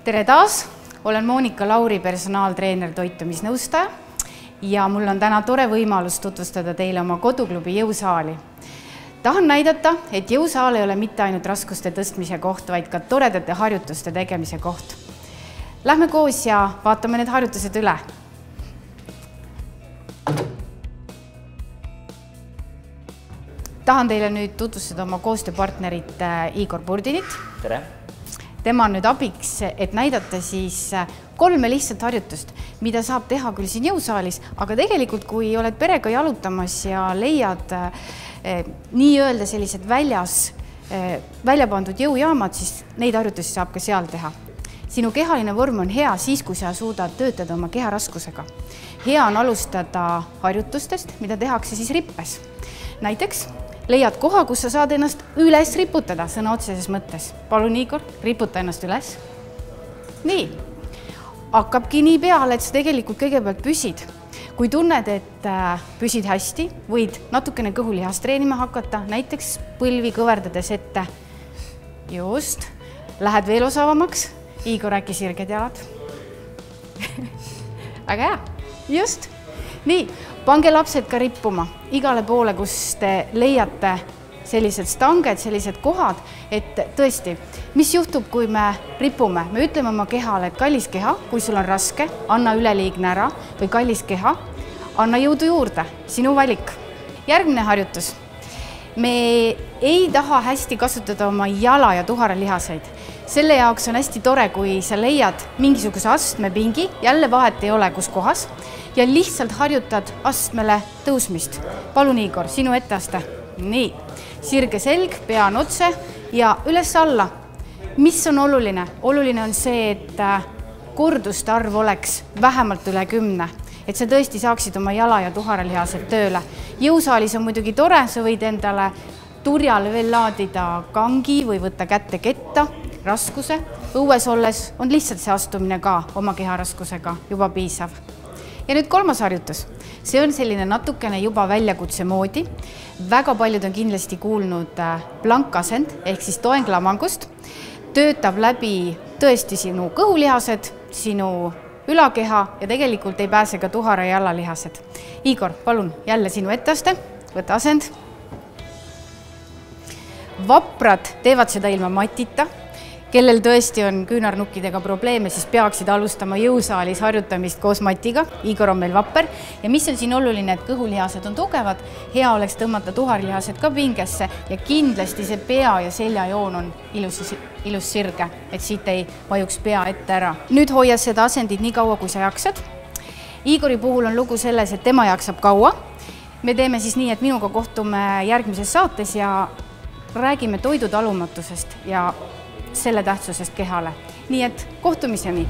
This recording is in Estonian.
tere taas, olen Monika Lauri, personaaltreener, toitumisnõustaja ja mul on täna tore võimalus tutvustada teile oma koduklubi jõusaali. Tahan näidata, et jõusaal ei ole mitte ainult raskuste tõstmise koht, vaid ka toredate harjutuste tegemise koht. Lähme koos ja vaatame need harjutused üle. Tahan teile nüüd tutvustada oma koostööpartnerit Igor Burdinit. Tere! Tema on nüüd abiks, et näidata siis 3 lihtsat harjutust, mida saab teha küll siin jõusaalis, aga tegelikult kui oled perega jalutamas ja leiad nii-öelda sellised välja pandud jõujaamad, siis neid harjutusi saab ka seal teha. Sinu kehaline vorm on hea siis, kui sa suudad töötada oma keharaskusega. Hea on alustada harjutustest, mida tehakse siis rippes. Näiteks leiad koha, kus sa saad ennast üles riputada sõna otseses mõttes. Palun, Igor, riputa ennast üles. Nii, hakkabki nii peale, et sa tegelikult kõigepealt püsid. Kui tunned, et püsid hästi, võid natukene kõhulihast treenima hakata, näiteks põlvi kõverdades ette. Just, lähed veel osavamaks. Igor, äkki sirged jalad. Väga hea, just. Nii, pange lapsed ka rippuma igale poole, kus te leiate sellised stanged, sellised kohad, et tõesti, mis juhtub, kui me ripume? Me ütleme oma kehale, et kallis keha, kui sul on raske, anna üleliigne ära või kallis keha, anna jõudu juurde, sinu valik. Järgmine harjutus. Me ei taha hästi kasutada oma jala ja tuharalihaseid. Selle jaoks on hästi tore, kui sa leiad mingisuguse astmepingi, jälle vahet ei ole kus kohas, ja lihtsalt harjutad astmele tõusmist. Palun, Igor, sinu etteaste. Nii, sirge selg, pea on otse ja üles alla. Mis on oluline? Oluline on see, et korduste arv oleks vähemalt üle 10, et sa tõesti saaksid oma jala ja tuharalihased tööle. Jõusaalis on muidugi tore, sa võid endale turjale veel laadida kangi või võtta kätte ketta, raskuse. Õues olles on lihtsalt see astumine ka oma keharaskusega juba piisav. Ja nüüd 3. harjutus. See on selline natukene juba väljakutse moodi. Väga paljud on kindlasti kuulnud plankasend ehk siis toenglamangust. Töötab läbi tõesti sinu kõhulihased, sinu ülakeha ja tegelikult ei pääse ka tuhara ja jalalihased. Igor, palun jälle sinu etteaste, võta asend. Vaprad teevad seda ilma matita. Kellel tõesti on küünarnukkidega probleeme, siis peaksid alustama jõusaalis harjutamist koos matiga. Igor on meil vapper. Ja mis on siin oluline, et kõhulihased on tugevad, hea oleks tõmmata tuharlihased ka pingesse ja kindlasti see pea ja seljajoon on ilus sirge, et siit ei vajuks pea ette ära. Nüüd hoia seda asendit nii kaua, kui sa jaksad. Igori puhul on lugu selles, et tema jaksab kaua. Me teeme siis nii, et minuga kohtume järgmises saates ja räägime toidu talumatusest ja selle tähtsusest kehale. Nii et kohtumiseni!